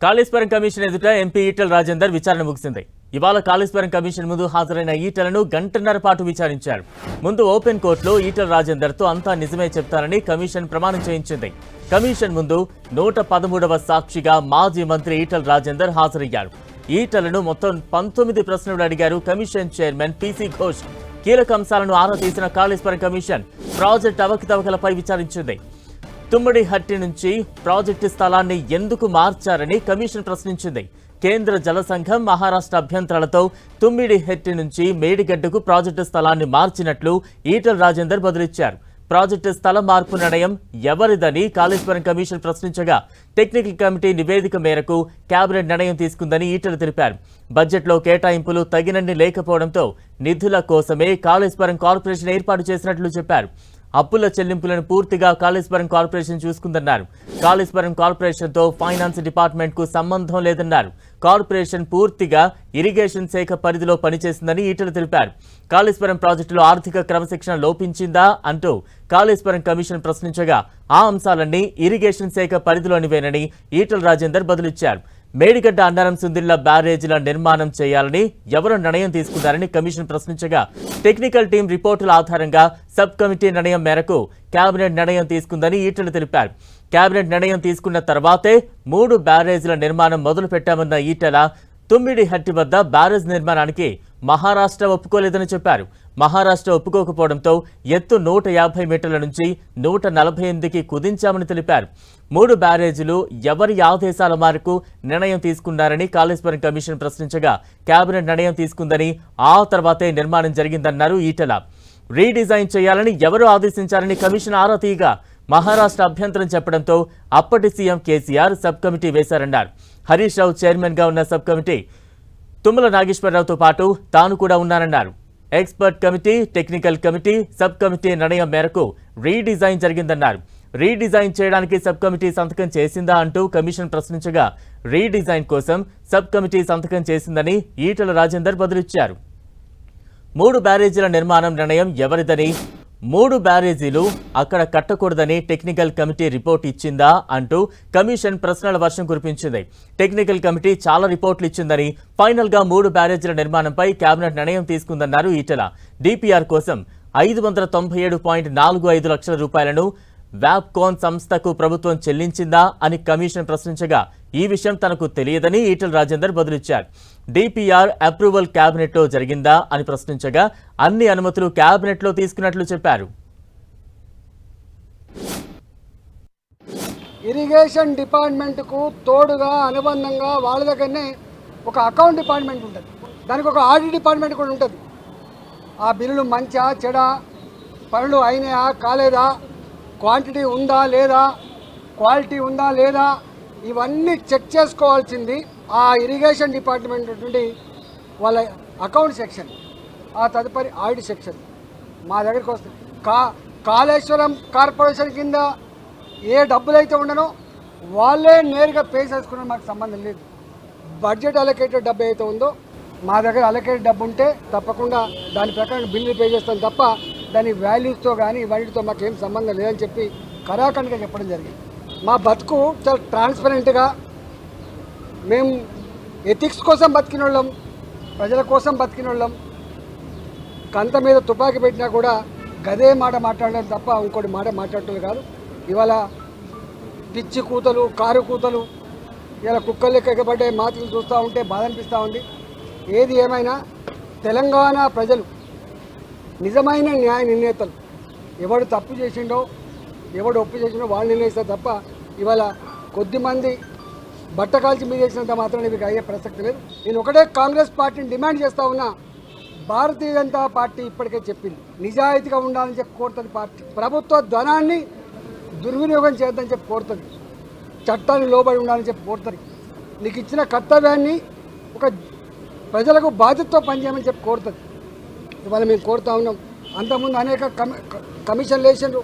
Kaleshwaram commission ఎదుట MP Etela Rajender విచారణ ముగిసింది. ఇవాళ కాళేశ్వరం కమిషన్ ముందు హాజరైన ఈటెలను గంటన్నర పాటు విచారించారు. ముందు ఓపెన్ కోర్టులో ఈటెల రాజేందర్తో అంతా నిజమే చెప్తారని కమిషన్ ప్రమాణం చేయించింది. కమిషన్ ముందు 113వ సాక్షిగా మాజీ మంత్రి ఈటెల రాజేందర్ హాజరయ్యారు. ఈటెలను మొత్తం 19 ప్రశ్నలు అడిగారు కమిషన్ చైర్మన్ పీసీ ఘోష్. కీలక అంశాలను ఆరా తీసిన కాళేశ్వరం కమిషన్ ప్రాజెక్టు అవకతవకలపై విచారించింది. తుమ్మిడిహట్టి నుంచి ప్రాజెక్టు స్థలాన్ని ఎందుకు మార్చారని కమిషన్ ప్రశ్నించింది. కేంద్ర జల సంఘం మహారాష్ట్ర అభ్యంతరాలతో తుమ్మిడిహట్టి నుంచి మేడిగడ్డకు ప్రాజెక్టు స్థలాన్ని మార్చినట్లు ఈటెల రాజేందర్ బదులిచ్చారు. ప్రాజెక్టు స్థల మార్పు నిర్ణయం ఎవరిదని కాళేశ్వరం కమిషన్ ప్రశ్నించగా టెక్నికల్ కమిటీ నివేదిక మేరకు కేబినెట్ నిర్ణయం తీసుకుందని ఈటెల తెలిపారు. బడ్జెట్లో కేటాయింపులు తగినన్ని లేకపోవడంతో నిధుల కోసమే కాళేశ్వరం కార్పొరేషన్ ఏర్పాటు చేసినట్లు చెప్పారు. అప్పుల చెల్లింపులను పూర్తిగా కాళేశ్వరం కార్పొరేషన్ చూసుకుందన్నారు. కాళేశ్వరం కార్పొరేషన్తో ఫైనాన్స్ డిపార్ట్మెంట్ కు సంబంధం లేదన్నారు. కార్పొరేషన్ పూర్తిగా ఇరిగేషన్ శాఖ పరిధిలో పనిచేసిందని ఈటెల తెలిపారు. కాళేశ్వరం ప్రాజెక్టులో ఆర్థిక క్రమశిక్షణ లోపించిందా అంటూ కాళేశ్వరం కమిషన్ ప్రశ్నించగా ఆ అంశాలన్నీ ఇరిగేషన్ శాఖ పరిధిలోనివేనని ఈటెల రాజేందర్ బదులిచ్చారు. మేడిగడ్డ అన్నారం సుందిళ్ల బ్యారేజీల నిర్మాణం చేయాలని ఎవరు నిర్ణయం తీసుకున్నారని కమిషన్ ప్రశ్నించగా టెక్నికల్ టీం రిపోర్టుల ఆధారంగా సబ్ కమిటీ నిర్ణయం మేరకు కేబినెట్ నిర్ణయం తీసుకుందని ఈటెల తెలిపారు. కేబినెట్ నిర్ణయం తీసుకున్న తర్వాతే 3 బ్యారేజీల నిర్మాణం మొదలు పెట్టామన్న ఈటెల తుమ్మిడిహట్టి వద్ద బ్యారేజ్ నిర్మాణానికి మహారాష్ట్ర ఒప్పుకోలేదని చెప్పారు. మహారాష్ట్ర ఒప్పుకోకపోవడంతో ఎత్తు 150 మీటర్ల నుంచి 148కి కుదించామని తెలిపారు. 3 బ్యారేజీలు ఎవరి ఆదేశాల మేరకు నిర్ణయం తీసుకున్నారని కాళేశ్వరం కమిషన్ ప్రశ్నించగా కేబినెట్ నిర్ణయం తీసుకుందని ఆ తర్వాతే నిర్మాణం జరిగిందన్నారు ఈటెల. రీడిజైన్ చేయాలని ఎవరు ఆదేశించారని కమిషన్ ఆరా తీయగా మహారాష్ట్ర అభ్యంతరం చెప్పడంతో అప్పటి సీఎం కేసీఆర్ సబ్ కమిటీ వేశారన్నారు. హరీష్ రావు చైర్మన్ గా ఉన్న సబ్ కమిటీ తుమ్మల నాగేశ్వరరావుతో పాటు తాను కూడా ఉన్నారన్నారు. Expert committee, technical committee, sub committee నిర్ణయం మేరకు రీడిజైన్ జరిగిందన్నారు. రీడిజైన్ చేయడానికి సబ్ కమిటీ సంతకం చేసిందా అంటూ కమిషన్ ప్రశ్నించగా రీడిజైన్ కోసం సబ్ కమిటీ సంతకం చేసిందని ఈటెల రాజేందర్ బదులిచ్చారు. 3 బ్యారేజీల నిర్మాణం నిర్ణయం ఎవరిదని, 3 బ్యారేజీలు అక్కడ కట్టకూడదని టెక్నికల్ కమిటీ రిపోర్ట్ ఇచ్చిందా అంటూ కమిషన్ ప్రశ్నల వర్షం కురిపించింది. టెక్నికల్ కమిటీ చాలా రిపోర్టులు ఇచ్చిందని, ఫైనల్ గా 3 బ్యారేజీల నిర్మాణంపై కేబినెట్ నిర్ణయం తీసుకుందన్నారు ఈటెల. డిపిఆర్ కోసం 597.45 లక్షల రూపాయలను వ్యాప్కోన్ సంస్థకు ప్రభుత్వం చెల్లించిందా అని కమిషన్ ప్రశ్నించగా ఈ విషయం తనకు తెలియదని ఈటెల రాజేందర్ బదులిచ్చారు. డిపిఆర్ అప్రూవల్ కేబినెట్ లో జరిగిందా అని ప్రశ్నించగా అన్ని అనుమతులు కేబినెట్ లో తీసుకున్నట్లు చెప్పారు. ఇరిగేషన్ డిపార్ట్మెంట్ కు తోడుగా అనుబంధంగా వాళ్ళ దగ్గరనే ఒక అకౌంట్ డిపార్ట్మెంట్ ఉంటుంది, దానికి ఒక ఆడిట్ డిపార్ట్మెంట్ కూడా ఉంటుంది. ఆ బిల్లులు మంచా చెడా, పనులు అయినాయా కాలేదా, క్వాంటిటీ ఉందా లేదా, క్వాలిటీ ఉందా లేదా, ఇవన్నీ చెక్ చేసుకోవాల్సింది ఆ ఇరిగేషన్ డిపార్ట్మెంట్ నుండి వాళ్ళ అకౌంట్ సెక్షన్, ఆ తదుపరి ఆడిట్ సెక్షన్ మా దగ్గరికి వస్తుంది. కాళేశ్వరం కార్పొరేషన్ కింద ఏ డబ్బులైతే ఉండనో వాళ్ళే నేరుగా పే చేసుకున్న మాకు సంబంధం లేదు. బడ్జెట్ అలొకేటెడ్ డబ్బు అయితే ఉందో మా దగ్గర అలొకేటెడ్ డబ్బు ఉంటే తప్పకుండా దాని ప్రకారం బిల్లు పే చేస్తాం తప్ప దాని వాల్యూస్తో కానీ వాటితో మాకు ఏం సంబంధం లేదని చెప్పి కరాఖండిగా చెప్పడం జరిగింది. మా బతుకు చాలా ట్రాన్స్పరెంట్గా, మేము ఎథిక్స్ కోసం బతికిన వాళ్ళం, ప్రజల కోసం బతికిన వాళ్ళం. కంత మీద తుపాకీ పెట్టినా కూడా గదే మాట మాట్లాడడం తప్ప ఇంకోటి మాట మాట్లాడటం కాదు. ఇవాళ పిచ్చి కూతలు, కారు కూతలు, ఇలా కుక్కలు లెక్క ఎగబడ్డే మాటలు చూస్తూ ఉంటే బాధ అనిపిస్తూ ఉంది. ఏది ఏమైనా తెలంగాణ ప్రజలు నిజమైన న్యాయ నిర్ణేతలు, ఎవడు తప్పు చేసిండో ఎవడు ఒప్పు చేసిండో వాళ్ళు నిర్ణయిస్తారు తప్ప ఇవాళ కొద్దిమంది బట్ట కాల్చి మీద చేసినంత మాత్రం మీకు అయ్యే ప్రసక్తి లేదు. నేను ఒకటే కాంగ్రెస్ పార్టీని డిమాండ్ చేస్తూ ఉన్నా, భారతీయ జనతా పార్టీ ఇప్పటికే చెప్పింది నిజాయితీగా ఉండాలని చెప్పి కోరుతుంది. పార్టీ ప్రభుత్వ ధనాన్ని దుర్వినియోగం చేయొద్దని చెప్పి కోరుతుంది, చట్టాన్ని లోబడి ఉండాలని చెప్పి కోరుతుంది, నీకు ఇచ్చిన కర్తవ్యాన్ని ఒక ప్రజలకు బాధ్యతతో పనిచేయమని చెప్పి కోరుతుంది. ఇవాళ మేము కోరుతా ఉన్నాం. అంతకుముందు అనేక కమిషన్లు వేసిండ్రు,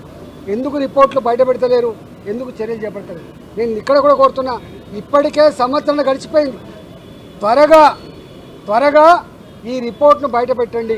ఎందుకు రిపోర్ట్లు బయట పెడతలేరు, ఎందుకు చర్యలు చేపడతలేరు. నేను ఇక్కడ కూడా కోరుతున్నా, ఇప్పటికే సంవత్సరం గడిచిపోయింది, త్వరగా ఈ రిపోర్ట్ను బయట పెట్టండి.